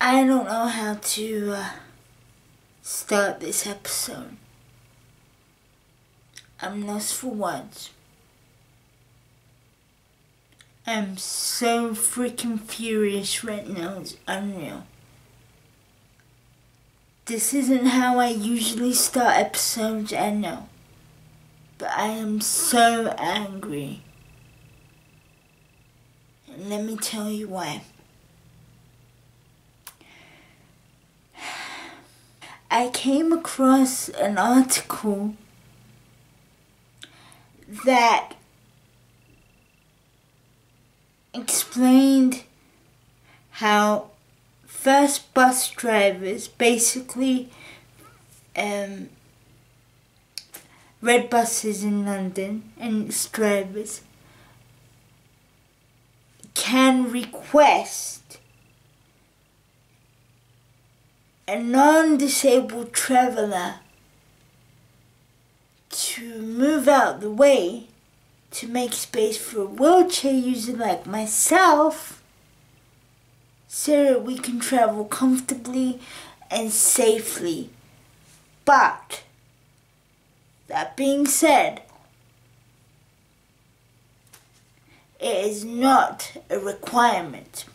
I don't know how to start this episode. I'm lost for words. I'm so freaking furious right now, it's unreal. This isn't how I usually start episodes, I know. But I am so angry. And let me tell you why. I came across an article that explained how first bus drivers, basically red buses in London and its drivers, can request a non-disabled traveller to move out the way to make space for a wheelchair user like myself so that we can travel comfortably and safely. But, that being said, it is not a requirement.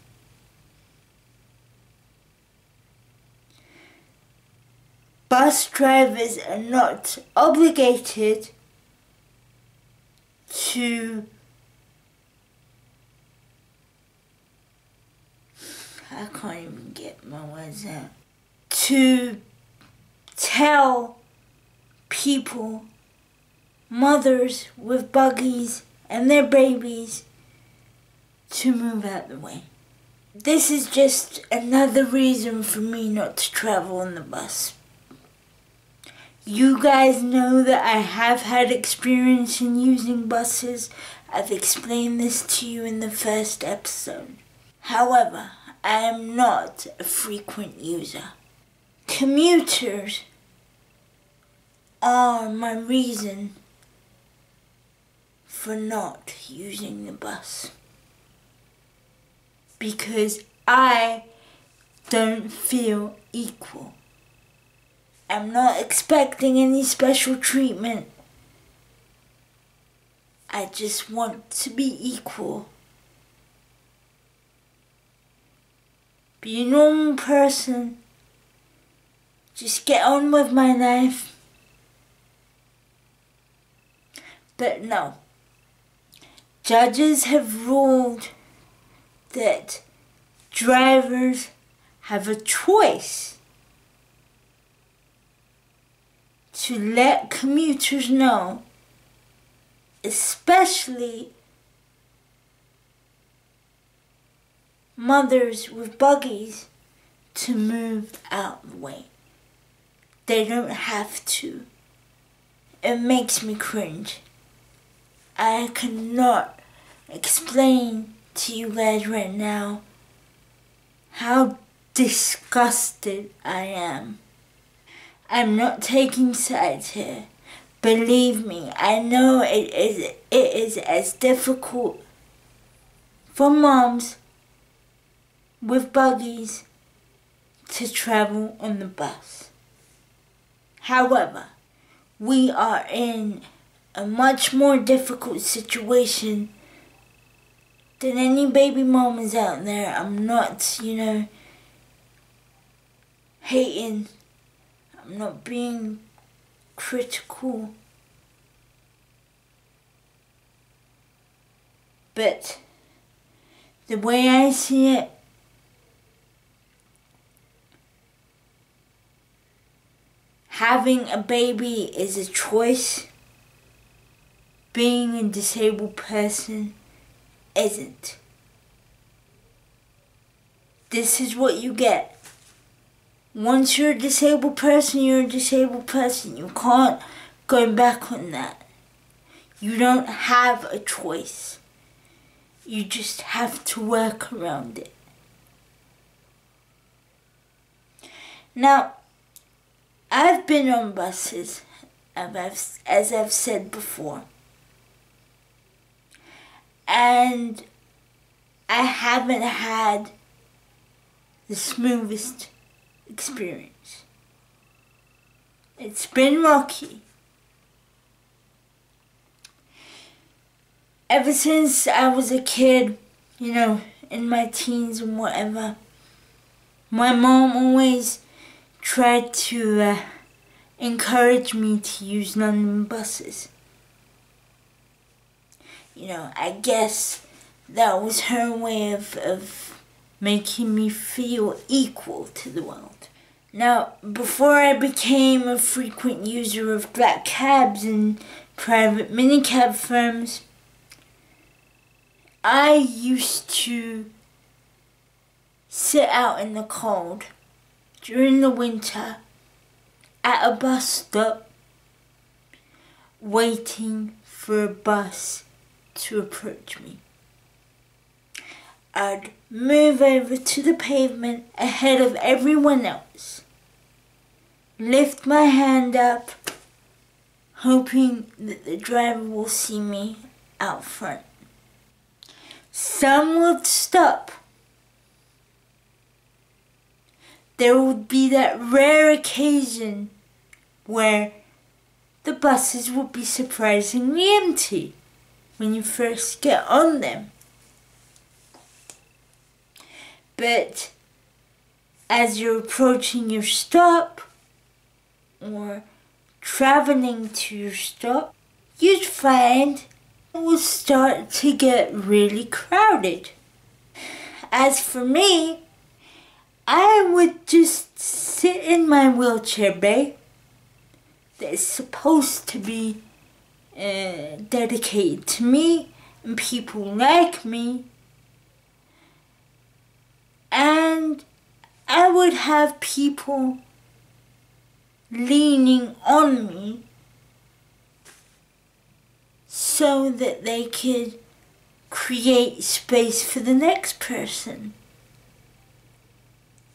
Bus drivers are not obligated to I can't even get my words out. To tell people, mothers with buggies and their babies, to move out the way. This is just another reason for me not to travel on the bus. You guys know that I have had experience in using buses. I've explained this to you in the first episode. However, I am not a frequent user. Commuters are my reason for not using the bus. Because I don't feel equal. I'm not expecting any special treatment. I just want to be equal. Be a normal person. Just get on with my life. But no. Judges have ruled that drivers have a choice to let commuters know, especially mothers with buggies, to move out the way. They don't have to. It makes me cringe. I cannot explain to you guys right now how disgusted I am. I'm not taking sides here. Believe me, I know it is as difficult for moms with buggies to travel on the bus. However, we are in a much more difficult situation than any baby mamas out there. I'm not, hating. I'm not being critical. But the way I see it, having a baby is a choice. Being a disabled person isn't. This is what you get. Once you're a disabled person, you're a disabled person. You can't go back on that. You don't have a choice. You just have to work around it. Now, I've been on buses, as I've said before. And I haven't had the smoothest experience. It's been rocky. Ever since I was a kid, in my teens and whatever, my mom always tried to encourage me to use London buses. I guess that was her way of making me feel equal to the world. Now, before I became a frequent user of black cabs and private minicab firms, I used to sit out in the cold during the winter at a bus stop waiting for a bus to approach me. I'd move over to the pavement ahead of everyone else, lift my hand up, hoping that the driver will see me out front. Some would stop. There would be that rare occasion where the buses would be surprisingly empty when you first get on them. But as you're approaching your stop or traveling to your stop, you'd find it will start to get really crowded. As for me, I would just sit in my wheelchair bay that's supposed to be dedicated to me and people like me, and I would have people leaning on me so that they could create space for the next person.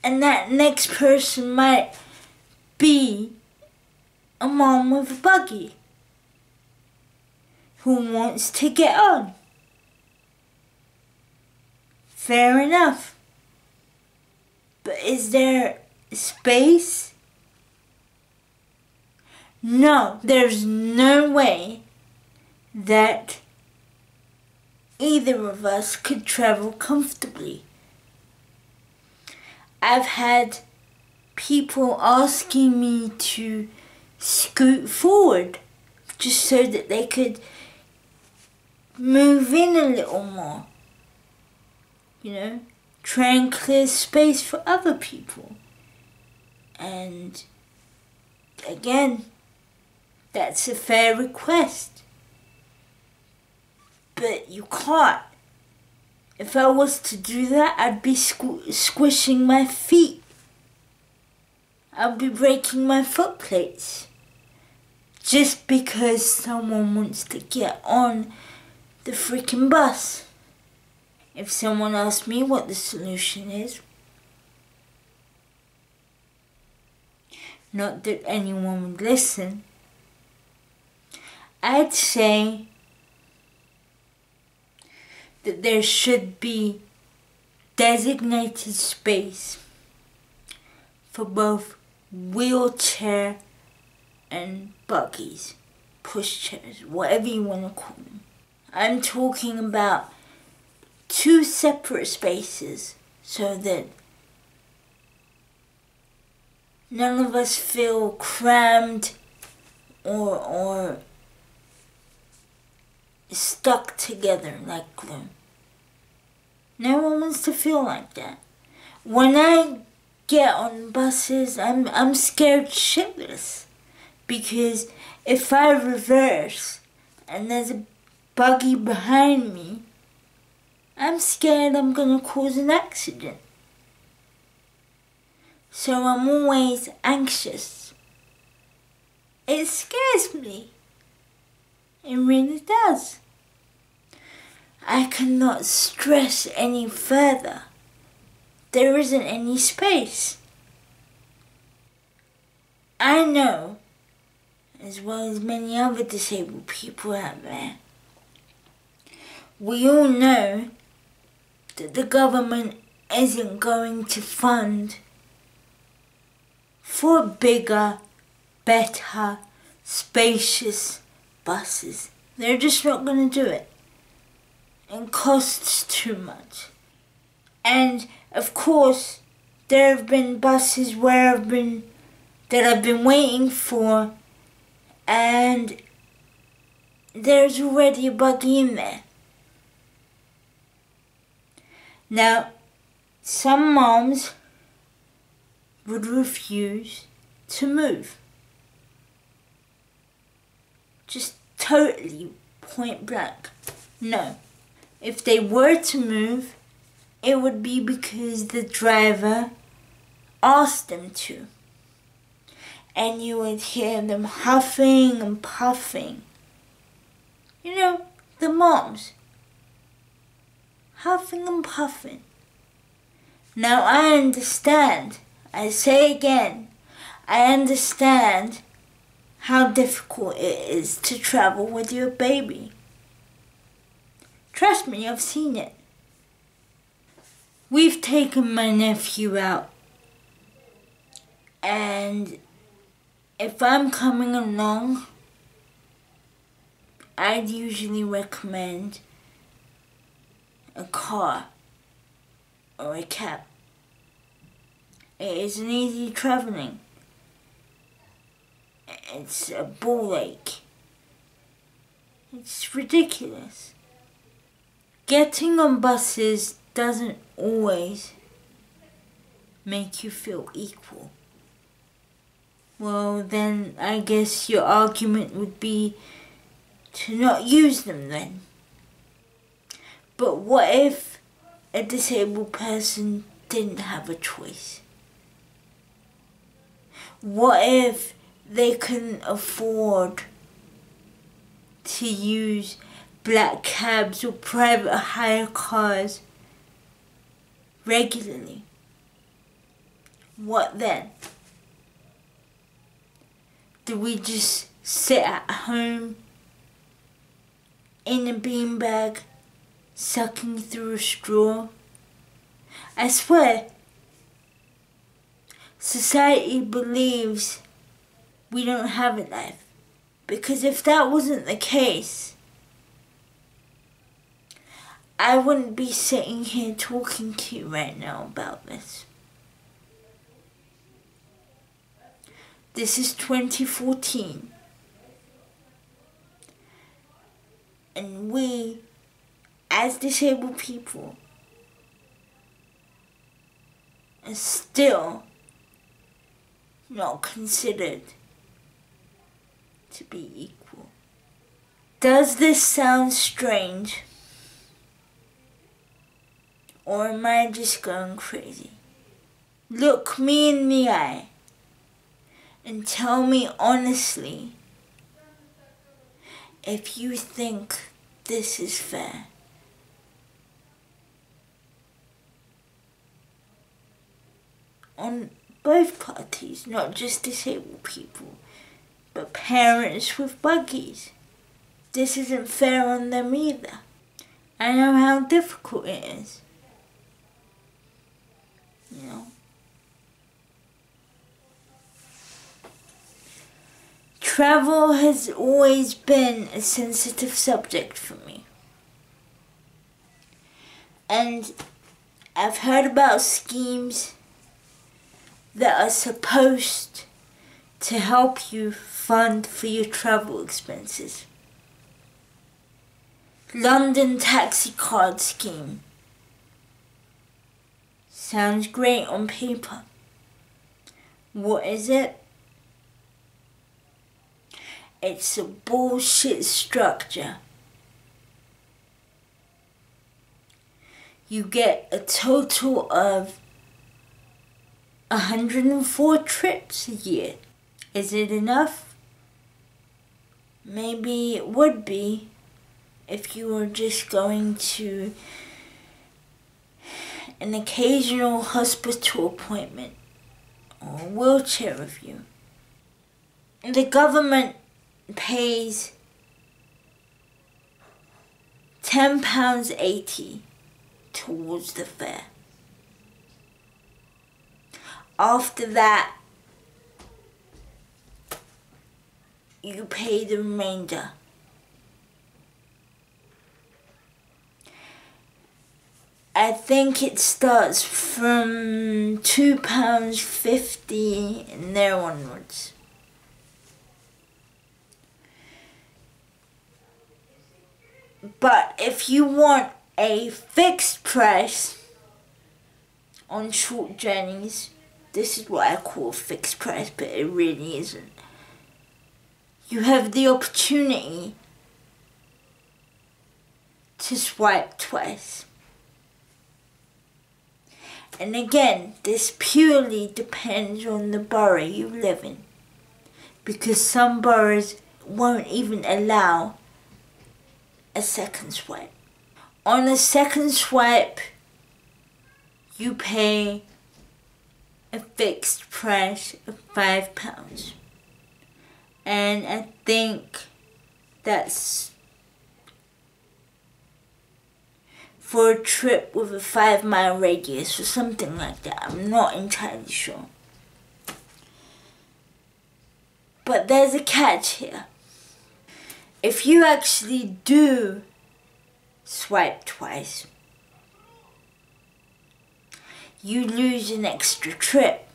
And that next person might be a mom with a buggy who wants to get on. Fair enough. But is there space? No, there's no way that either of us could travel comfortably. I've had people asking me to scoot forward just so that they could move in a little more. Try and clear space for other people. And again, that's a fair request. But you can't. If I was to do that, I'd be squishing my feet. I'd be breaking my foot plates. Just because someone wants to get on the freaking bus. If someone asked me what the solution is, not that anyone would listen, I'd say that there should be designated space for both wheelchair and buggies, pushchairs, whatever you want to call them. I'm talking about 2 separate spaces so that none of us feel crammed or stuck together like glue. No one wants to feel like that. When I get on buses, I'm scared shitless. Because if I reverse and there's a buggy behind me, I'm scared I'm gonna cause an accident. So I'm always anxious. It scares me. It really does. I cannot stress any further. There isn't any space. I know, as well as many other disabled people out there, we all know that the government isn't going to fund for bigger, better, spacious buses. They're just not going to do it. It costs too much. And of course, there have been buses that I've been waiting for, and there's already a buggy in there. Now, some moms would refuse to move. Just totally point blank. No. If they were to move, it would be because the driver asked them to. And you would hear them huffing and puffing. You know, the moms. Huffing and puffing. Now I understand. I say again, I understand how difficult it is to travel with your baby. Trust me, I've seen it. We've taken my nephew out, and if I'm coming along, I'd usually recommend a car or a cab. It isn't easy traveling. It's a ball ache. It's ridiculous. Getting on buses doesn't always make you feel equal. Well, then I guess your argument would be to not use them then. But what if a disabled person didn't have a choice? What if they couldn't afford to use black cabs or private hire cars regularly? What then? Do we just sit at home in a beanbag, sucking through a straw? I swear, society believes we don't have a life. Because if that wasn't the case, I wouldn't be sitting here talking to you right now about this. This is 2014. And we, as disabled people, are still not considered to be equal. Does this sound strange? Or am I just going crazy? Look me in the eye and tell me honestly if you think this is fair. On both parties, not just disabled people, but parents with buggies. This isn't fair on them either. I know how difficult it is. You know. Travel has always been a sensitive subject for me. And I've heard about schemes that are supposed to help you fund for your travel expenses. London taxi card scheme. Sounds great on paper. What is it? It's a bullshit structure. You get a total of 104 trips a year. Is it enough? Maybe it would be if you were just going to an occasional hospital appointment or a wheelchair review. The government pays £10.80 towards the fare. after that, you pay the remainder. I think it starts from £2.50 and there onwards. But if you want a fixed price on short journeys, this is what I call a fixed price, but it really isn't. You have the opportunity to swipe twice. And again, this purely depends on the borough you live in, because some boroughs won't even allow a second swipe. On a second swipe, you pay a fixed price of £5. And I think that's for a trip with a 5-mile radius or something like that. I'm not entirely sure. But there's a catch here. If you actually do swipe twice, you lose an extra trip.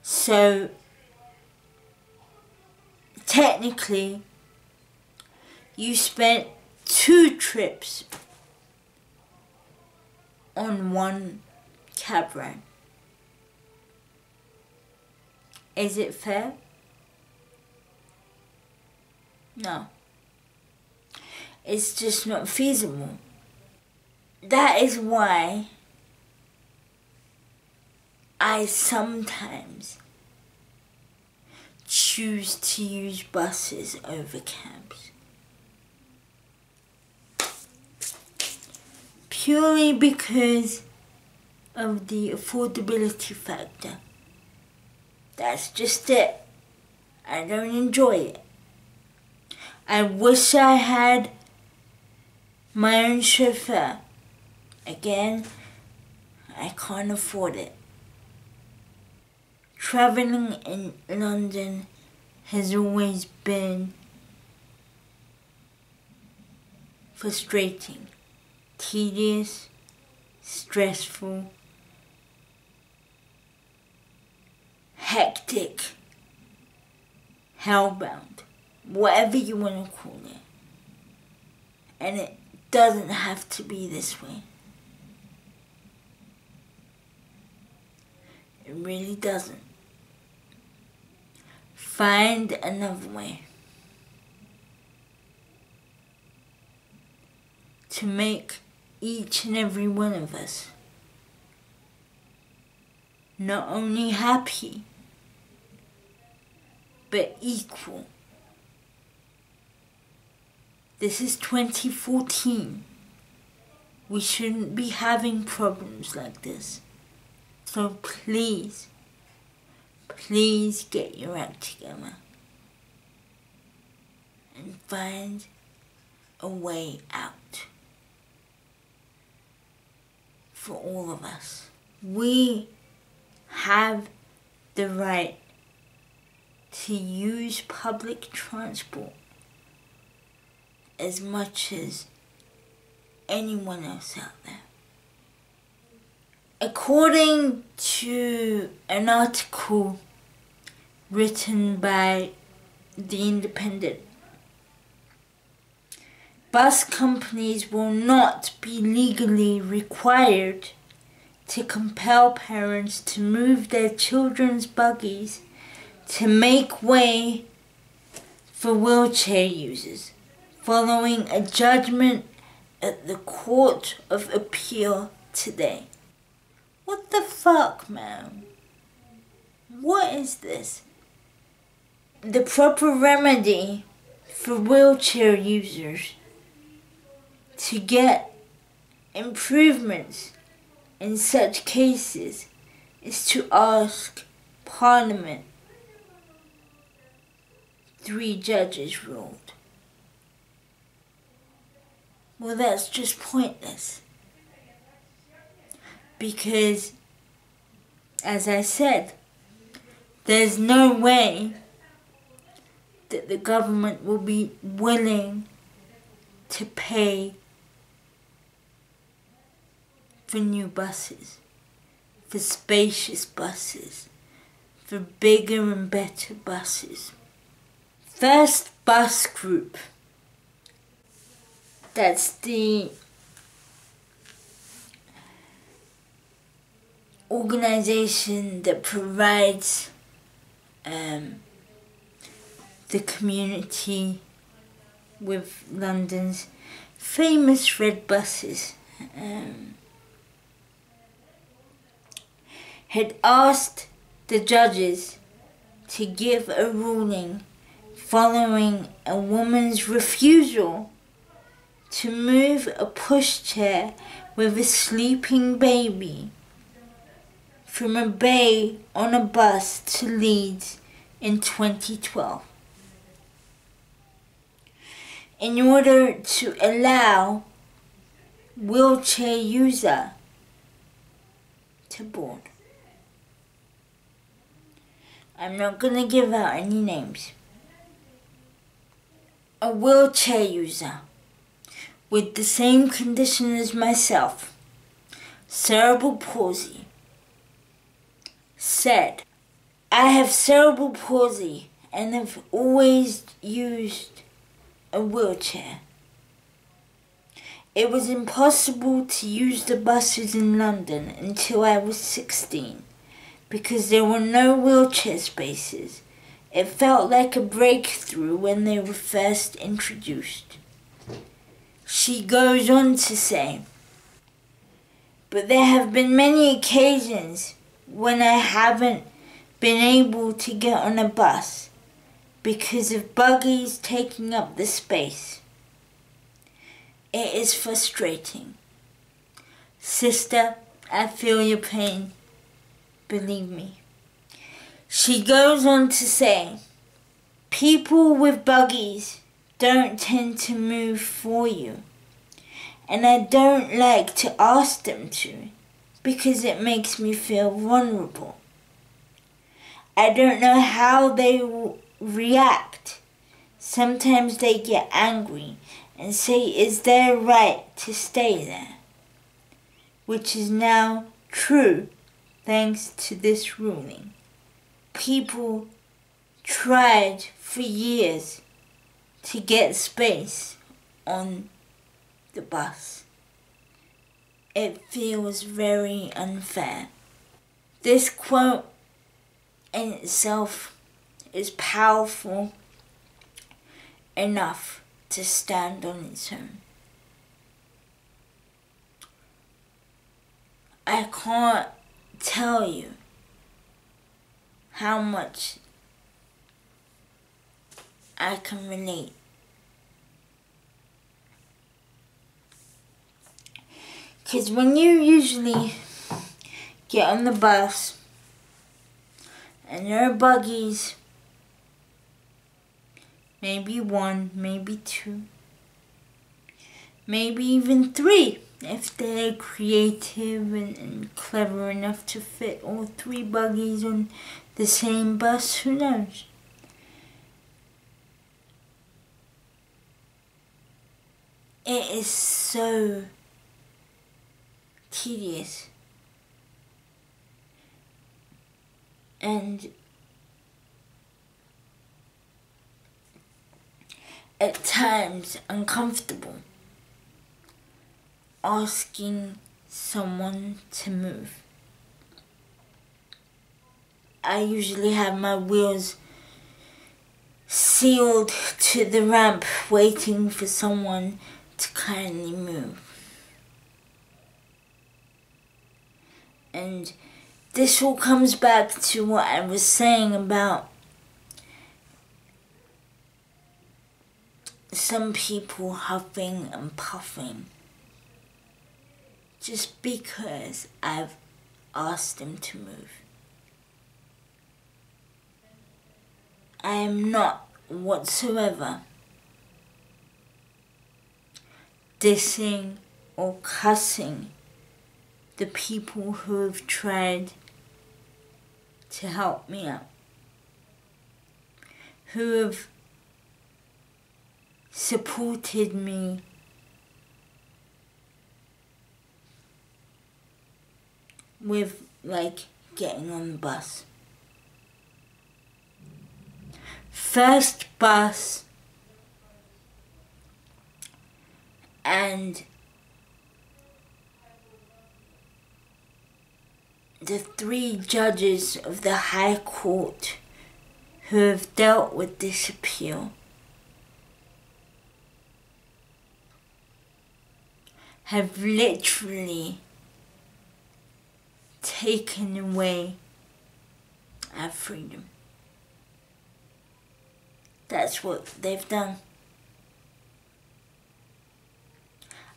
So technically, you spent 2 trips on one cab ride. Is it fair? No. It's just not feasible. That is why I sometimes choose to use buses over cabs. Purely because of the affordability factor. That's just it. I don't enjoy it. I wish I had my own chauffeur. Again, I can't afford it. Traveling in London has always been frustrating, tedious, stressful, hectic, hellbound, whatever you want to call it. And it doesn't have to be this way. It really doesn't. Find another way to make each and every one of us not only happy, but equal. This is 2014. We shouldn't be having problems like this. So please, please get your act together and find a way out for all of us. We have the right to use public transport as much as anyone else out there. According to an article written by The Independent, bus companies will not be legally required to compel parents to move their children's buggies to make way for wheelchair users, following a judgment at the Court of Appeal today. What the fuck, man? What is this? The proper remedy for wheelchair users to get improvements in such cases is to ask Parliament. 3 judges ruled. Well, that's just pointless. Because as I said, there's no way that the government will be willing to pay for new buses, for spacious buses, for bigger and better buses. First Bus Group, that's the organization that provides the community with London's famous red buses, had asked the judges to give a ruling following a woman's refusal to move a pushchair with a sleeping baby from a bay on a bus to Leeds in 2012. In order to allow wheelchair user to board. I'm not going to give out any names. A wheelchair user with the same condition as myself, cerebral palsy, said, I have cerebral palsy and have always used a wheelchair. It was impossible to use the buses in London until I was 16 because there were no wheelchair spaces. It felt like a breakthrough when they were first introduced. She goes on to say, but there have been many occasions when I haven't been able to get on a bus because of buggies taking up the space. It is frustrating. Sister, I feel your pain. Believe me. She goes on to say, people with buggies don't tend to move for you. And I don't like to ask them to because it makes me feel vulnerable. I don't know how they will react. Sometimes they get angry and say it's their right to stay there, which is now true thanks to this ruling. People tried for years to get space on the bus. It feels very unfair. This quote in itself is powerful enough to stand on its own. I can't tell you how much I can relate. Because when you usually get on the bus and there are buggies, maybe one, maybe two, maybe even three, if they're creative and clever enough to fit all three buggies on the same bus, who knows? It is so tedious and at times uncomfortable asking someone to move. I usually have my wheels sealed to the ramp waiting for someone to kindly move. And this all comes back to what I was saying about some people huffing and puffing just because I've asked them to move. I am not whatsoever dissing or cussing the people who have tried to help me out, who have supported me with like getting on the bus. First bus and the 3 judges of the High Court who have dealt with this appeal have literally taken away our freedom. That's what they've done.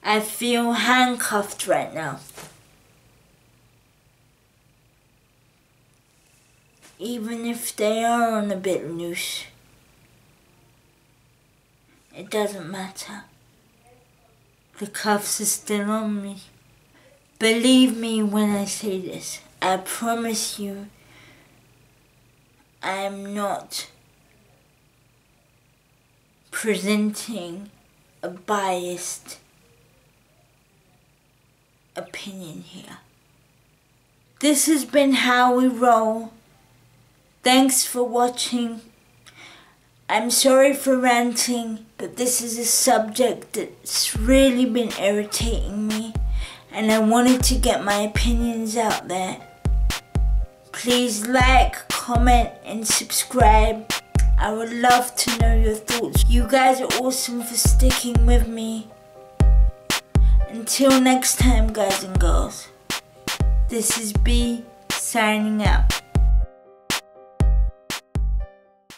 I feel handcuffed right now. Even if they are on a bit loose, it doesn't matter. The cuffs are still on me. Believe me when I say this. I promise you, I am not presenting a biased opinion here. This has been how we roll. Thanks for watching. I'm sorry for ranting, but this is a subject that's really been irritating me, and I wanted to get my opinions out there. Please like, comment, and subscribe. I would love to know your thoughts. You guys are awesome for sticking with me. Until next time, guys and girls. This is B signing out.